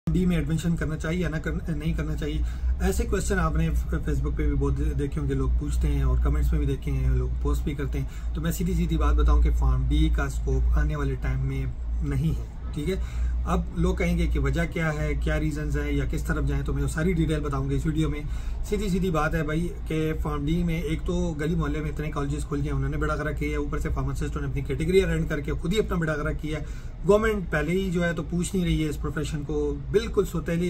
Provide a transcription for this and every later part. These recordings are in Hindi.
डी में एडमिशन करना चाहिए या नहीं करना चाहिए, ऐसे क्वेश्चन आपने फेसबुक पे भी बहुत देखे होंगे, लोग पूछते हैं और कमेंट्स में भी देखे हैं, लोग पोस्ट भी करते हैं। तो मैं सीधी सीधी बात बताऊं कि फार्म डी का स्कोप आने वाले टाइम में नहीं है, ठीक है। अब लोग कहेंगे कि वजह क्या है, क्या रीजंस है या किस तरफ जाएं, तो मैं सारी डिटेल बताऊंगा इस वीडियो में। सीधी सीधी बात है भाई कि फार्म डी में एक तो गली मोहल्ले में इतने कॉलेजेस खुल गए, उन्होंने बेड़ा गर्क किया है, ऊपर से फार्मासिस्टों ने अपनी कैटेगरी अरेंज करके खुद ही अपना बेड़ा गर्क किया है। गवर्नमेंट पहले ही जो है तो पूछ नहीं रही है इस प्रोफेशन को, बिल्कुल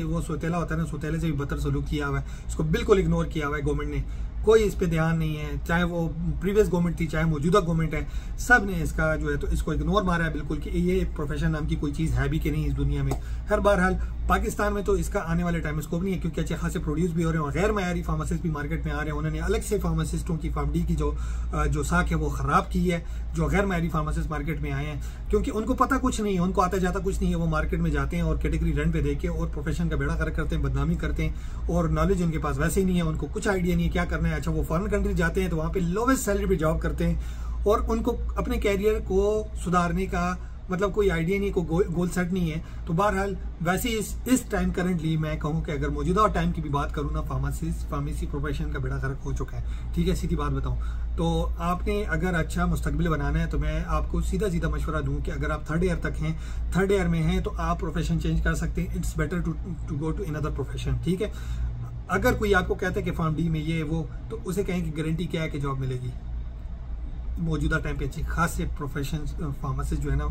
वो सोतेला होता है ना, सोतेले से भी बदतर सलूक किया हुआ है, इसको बिल्कुल इग्नोर किया हुआ है गवर्नमेंट ने, कोई इस पे ध्यान नहीं है, चाहे वो प्रीवियस गवर्नमेंट थी चाहे मौजूदा गवर्नमेंट है, सब ने इसका जो है तो इसको इग्नोर मारा है बिल्कुल कि ये प्रोफेशन नाम की कोई चीज़ है भी कि नहीं इस दुनिया में। हर बहरहाल पाकिस्तान में तो इसका आने वाले टाइम में स्कोप नहीं है, क्योंकि अच्छे खासे प्रोड्यूस भी हो रहे हैं और गैर मयारी फार्मासिस्ट भी मार्केट में आ रहे हैं। उन्होंने अलग से फार्मासिस्टों की फार्म डी की जो साख है वो ख़राब की है, जो गैर मयारी फार्मासिस्ट मार्केट में आए हैं, क्योंकि उनको पता कुछ नहीं है, उनको आता जाता कुछ नहीं है। वो मार्केट में जाते हैं और कैटेगरी रेंट पे देके और प्रोफेशन का बेड़ा गर्क करते हैं, बदनामी करते हैं, और नॉलेज उनके पास वैसे ही नहीं है, उनको कुछ आइडिया नहीं है क्या करना है। अच्छा, वो फॉरेन कंट्री जाते हैं तो वहाँ पे लोवेस्ट सैलरी पे जॉब करते हैं और उनको अपने कैरियर को सुधारने का मतलब कोई आइडिया नहीं, कोई गोल सेट नहीं है। तो बहरहाल वैसे इस टाइम करंटली मैं कहूँ कि अगर मौजूदा टाइम की भी बात करूँ ना, फार्मेसी प्रोफेशन का बेड़ा गर्क हो चुका है, ठीक है। सीधी बात बताऊँ तो आपने अगर अच्छा मुस्तकबिल बनाना है तो मैं आपको सीधा सीधा मशवरा दूँ कि अगर आप थर्ड ईयर तक हैं, थर्ड ईयर में हैं, तो आप प्रोफेशन चेंज कर सकते हैं। It's better to go to another profession, ठीक है। अगर कोई आपको कहता है कि फार्म डी में ये वो, तो उसे कहें कि गारंटी क्या है कि जॉब मिलेगी। मौजूदा टाइम पे अच्छी खास प्रोफेशन फार्मासिस्ट जो है ना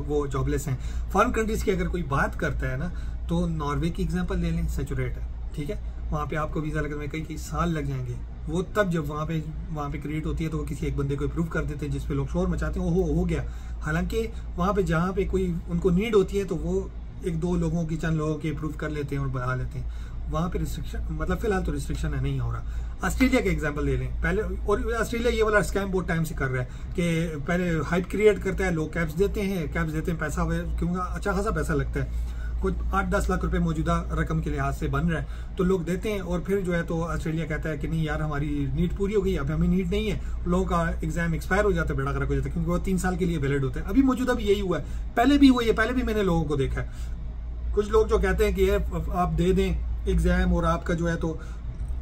वो जॉबलेस हैं। फॉरेन कंट्रीज की अगर कोई बात करता है ना, तो नॉर्वे की एग्जांपल ले लें, सैचुरेट है, ठीक है। वहाँ पे आपको वीज़ा लगने में कई साल लग जाएंगे। वो तब जब वहाँ पे क्रिएट होती है तो वो किसी एक बंदे को अप्रूव कर देते हैं, जिसपे लोग शोर मचाते हैं, हो गया। हालांकि वहाँ पे जहाँ पे कोई उनको नीड होती है तो वो एक दो लोगों की, चंद लोगों की अप्रूव कर लेते हैं और बढ़ा लेते हैं। वहाँ पे रिस्ट्रिक्शन मतलब फिलहाल तो रिस्ट्रिक्शन है, नहीं हो रहा। ऑस्ट्रेलिया का एग्जांपल ले लें पहले, और ऑस्ट्रेलिया ये वाला स्कैम बहुत टाइम से कर रहा है कि पहले हाइप क्रिएट करता है, लोग कैप्स देते हैं, पैसा क्योंकि अच्छा खासा पैसा लगता है, कुछ 8-10 लाख रुपए मौजूदा रकम के लिहाज से बन रहा है, तो लोग देते हैं। और फिर जो है तो ऑस्ट्रेलिया कहता है कि नहीं यार हमारी नीड पूरी हो गई, अब हमें नीड नहीं है, लोगों का एग्जाम एक्सपायर हो जाता है, बेड़ा गर्क हो जाता है, क्योंकि वो 3 साल के लिए वैलिड होता है। अभी मौजूदा भी यही हुआ है, पहले भी हुआ है, पहले भी मैंने लोगों को देखा है। कुछ लोग जो कहते हैं कि आप दे दें एग्जाम और आपका जो है तो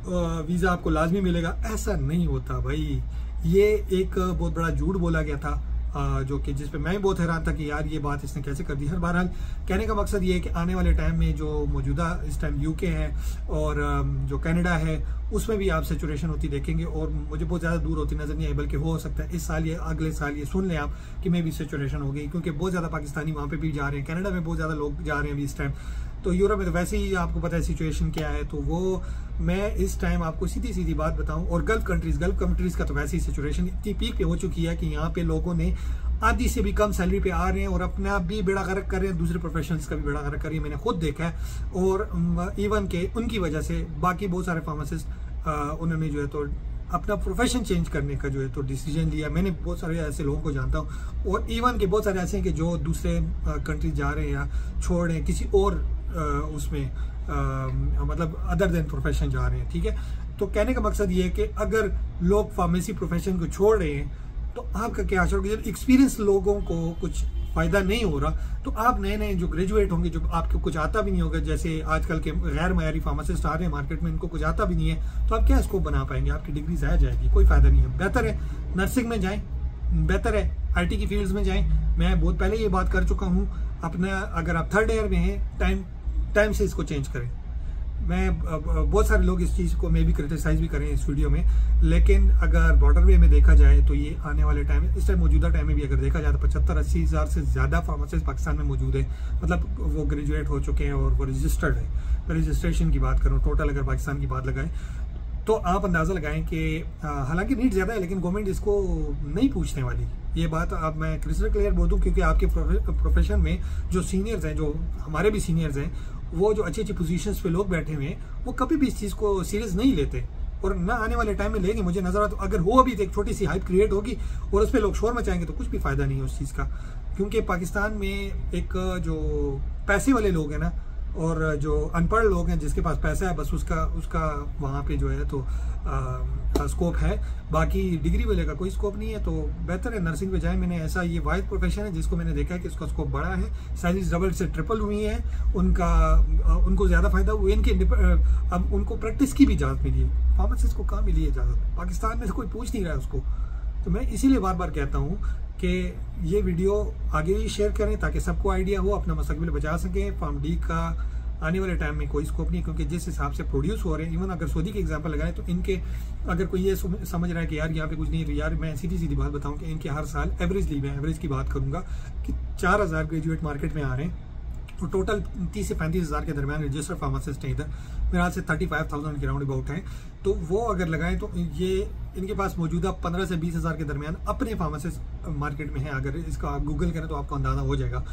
वीज़ा आपको लाजमी मिलेगा, ऐसा नहीं होता भाई। ये एक बहुत बड़ा झूठ बोला गया था, जो कि जिस पे मैं बहुत हैरान था कि यार ये बात इसने कैसे कर दी। हर बहरहाल कहने का मकसद ये है कि आने वाले टाइम में जो मौजूदा इस टाइम यूके है और जो कनाडा है, उसमें भी आप सेचुरेशन होती देखेंगे, और मुझे बहुत ज़्यादा दूर होती नजर नहीं आई, बल्कि हो सकता है इस साल या अगले साल ये सुन लें आप कि मैं भी सेचुरेशन हो गई, क्योंकि बहुत ज़्यादा पाकिस्तानी वहाँ पे भी जा रहे हैं, कनाडा में बहुत ज़्यादा लोग जा रहे हैं अभी इस टाइम। तो यूरोप में तो वैसे ही आपको पता है सिचुएशन क्या है, तो वो मैं इस टाइम आपको सीधी सीधी बात बताऊं। और गल्फ कंट्रीज का तो वैसे ही सिचुएशन इतनी पीक पे हो चुकी है कि यहाँ पे लोगों ने आधी से भी कम सैलरी पे आ रहे हैं और अपने आप भी बेड़ा गर्क कर रहे हैं, दूसरे प्रोफेशनल्स का भी बेड़ा गर्क कर रही है, मैंने खुद देखा है। और इवन के उनकी वजह से बाकी बहुत सारे फार्मासिस्ट उन्होंने जो है तो अपना प्रोफेशन चेंज करने का जो है तो डिसीजन लिया। मैंने बहुत सारे ऐसे लोगों को जानता हूँ, और इवन के बहुत सारे ऐसे हैं कि जो दूसरे कंट्री जा रहे हैं या छोड़ रहे हैं, किसी और उसमें मतलब अदर देन प्रोफेशन जा रहे हैं, ठीक है। तो कहने का मकसद ये है कि अगर लोग फार्मेसी प्रोफेशन को छोड़ रहे हैं तो आपका क्या असर होगा। जब एक्सपीरियंस लोगों को कुछ फायदा नहीं हो रहा, तो आप नए जो ग्रेजुएट होंगे, जो आपको कुछ आता भी नहीं होगा, जैसे आजकल के गैर मयारी फार्मासिस्ट आ रहे हैं मार्केट में, इनको कुछ आता भी नहीं है, तो आप क्या इसको बना पाएंगे, आपकी डिग्री ज़ाया जाएगी, कोई फायदा नहीं है। बेहतर है नर्सिंग में जाएं, बेहतर है IT की फील्ड्स में जाएं। मैं बहुत पहले ये बात कर चुका हूँ अपना, अगर आप थर्ड ईयर में हैं टाइम से इसको चेंज करें। मैं बहुत सारे लोग इस चीज़ को मैं भी क्रिटिसाइज भी करें इस वीडियो में, लेकिन अगर बॉर्डर वे में देखा जाए तो ये आने वाले टाइम में, इस टाइम मौजूदा टाइम में भी अगर देखा जाए तो 75-80 हज़ार से ज़्यादा फार्मासिस्ट पाकिस्तान में मौजूद है, मतलब वो ग्रेजुएट हो चुके हैं और वो रजिस्टर्ड है। मैं रजिस्ट्रेशन की बात करूँ, टोटल अगर पाकिस्तान की बात लगाएं तो आप अंदाज़ा लगाएं कि हालांकि नीड ज़्यादा है, लेकिन गवर्नमेंट इसको नहीं पूछने वाली। ये बात अब मैं क्रिस्टल क्लियर बोल दूँ, क्योंकि आपके प्रोफेशन में जो सीनियर्स हैं, जो हमारे भी सीनियर्स हैं, वो जो अच्छी अच्छी पोजीशंस पे लोग बैठे हुए हैं, वो कभी भी इस चीज़ को सीरियस नहीं लेते, और ना आने वाले टाइम में लेंगे। मुझे नजर आता, अगर हो अभी एक छोटी सी हाइप क्रिएट होगी और उस पर लोग शोर मचाएंगे तो कुछ भी फायदा नहीं है उस चीज़ का, क्योंकि पाकिस्तान में एक जो पैसे वाले लोग हैं ना, और जो अनपढ़ लोग हैं जिसके पास पैसा है बस उसका वहाँ पे जो है तो स्कोप है, बाकी डिग्री वाले का कोई स्कोप नहीं है। तो बेहतर है नर्सिंग पे जाए। मैंने ऐसा ये वाइड प्रोफेशन है जिसको मैंने देखा है कि उसका स्कोप बड़ा है, सैलरीज डबल से ट्रिपल हुई है, उनको ज़्यादा फायदा हुआ, अब उनको प्रैक्टिस की भी इजाज़त मिली है। फार्मासिस्ट को कहाँ मिली है इजाज़त? पाकिस्तान में से कोई पूछ नहीं रहा है उसको। तो मैं इसीलिए बार बार कहता हूँ कि ये वीडियो आगे भी शेयर करें ताकि सबको आइडिया हो, अपना मुस्तकबिल बचा सकें। फार्म डी का आने वाले टाइम में कोई स्कोप नहीं, क्योंकि जिस हिसाब से प्रोड्यूस हो रहे हैं, इवन अगर सऊदी के एग्जांपल लगाएं तो इनके, अगर कोई ये समझ रहा है कि यार यहाँ पे कुछ नहीं है, तो यार मैं सीधी बात बताऊं कि इनके हर साल एवरेजली, मैं एवरेज की बात करूंगा कि 4000 ग्रेजुएट मार्केट में आ रहे हैं और टोटल 30 से 35 हज़ार के दरमियान रजिस्टर्ड फार्मासिस्ट हैं इधर, मेरे हाल से 35,000 के राउंड अबाउट हैं। तो वो अगर लगाएं तो ये इनके पास मौजूदा 15 से 20 हज़ार के दरमियान अपने फार्मासिस्ट मार्केट में है। अगर इसका आप गूगल करें तो आपको अंदाज़ा हो जाएगा।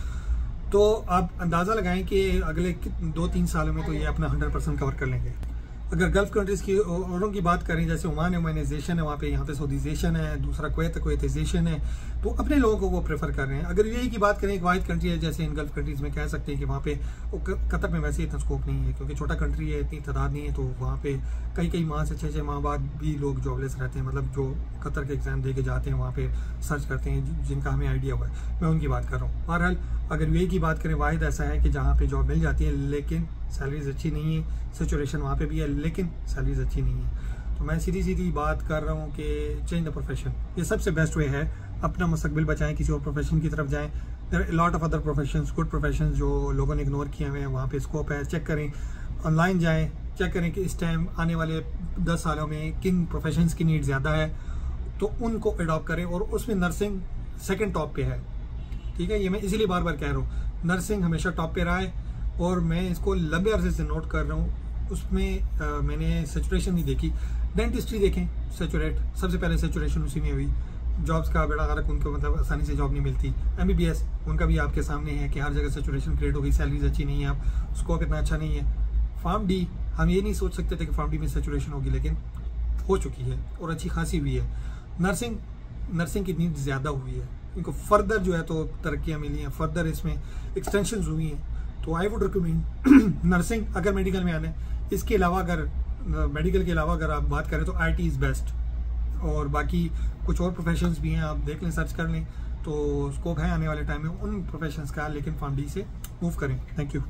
तो आप अंदाज़ा लगाएं कि अगले 2-3 सालों में तो ये अपना 100% कवर कर लेंगे। अगर गल्फ कंट्रीज़ की औरों की बात करें, जैसे ओमान है, ओमानाइजेशन है वहाँ पे, यहाँ पे सऊदीजेशन है, दूसरा कुवैताइजेशन है, तो अपने लोगों को वो प्रेफर कर रहे हैं। अगर यूएई की बात करें, एक वाहिद कंट्री है जैसे इन गल्फ कंट्रीज़ में कह सकते हैं कि वहाँ पे कतर में वैसे इतना स्कोप नहीं है क्योंकि छोटा कंट्री है, इतनी तादाद नहीं है। तो वहाँ पे कई माह से 6 माह बाद भी लोग जॉबलेस रहते हैं, मतलब जो कतर के एग्ज़ाम दे के जाते हैं वहाँ पे सर्च करते हैं, जिनका हमें आइडिया हुआ है, मैं उनकी बात कर रहा हूँ। बहरहाल अगर यूएई की बात करें, वाहिद ऐसा है कि जहाँ पे जॉब मिल जाती है लेकिन सैलरीज अच्छी नहीं है, सिचुएशन वहाँ पे भी है लेकिन सैलरीज अच्छी नहीं है। तो मैं सीधी बात कर रहा हूँ कि चेंज द प्रोफेशन, ये सबसे बेस्ट वे है। अपना मुस्तकबिल बचाएं, किसी और प्रोफेशन की तरफ जाएं। There are lot of other professions, good professions जो लोगों ने इग्नोर किए हुए हैं, वहाँ पे स्कोप है, चेक करें। ऑनलाइन जाएं, चेक करें कि इस टाइम आने वाले 10 सालों में किन प्रोफेशंस की नीड ज़्यादा है तो उनको अडॉप्ट करें, और उसमें नर्सिंग सेकेंड टॉप पे है। ठीक है, ये मैं इसीलिए बार बार कह रहा हूँ, नर्सिंग हमेशा टॉप पे रहा है और मैं इसको लंबे अरसे से नोट कर रहा हूँ। उसमें मैंने सेचुरेशन नहीं देखी। डेंटिस्ट्री देखें, सेचुरेट, सबसे पहले सेचुरेशन उसी में हुई। जॉब्स का बेड़ा गर्क, उनको मतलब आसानी से जॉब नहीं मिलती। MBBS उनका भी आपके सामने है कि हर जगह सेचुरेशन क्रिएट हो गई, सैलरीज अच्छी नहीं है, आप स्कोप इतना अच्छा नहीं है। फार्म डी, हम ये नहीं सोच सकते थे कि फार्म डी में सेचुरेशन होगी, लेकिन हो चुकी है और अच्छी खासी हुई है। नर्सिंग की नीड ज़्यादा हुई है, इनको फर्दर जो है तो तरक्कियाँ मिली हैं, फर्दर इसमें एक्सटेंशन हुई हैं। तो आई वुड रिकमेंड नर्सिंग अगर मेडिकल में आना है। इसके अलावा अगर मेडिकल के अलावा अगर आप बात करें तो IT इज़ बेस्ट, और बाकी कुछ और प्रोफेशंस भी हैं, आप देख लें, सर्च कर लें, तो स्कोप है आने वाले टाइम में उन प्रोफेशंस का, लेकिन फार्म डी से मूव करें। Thank you.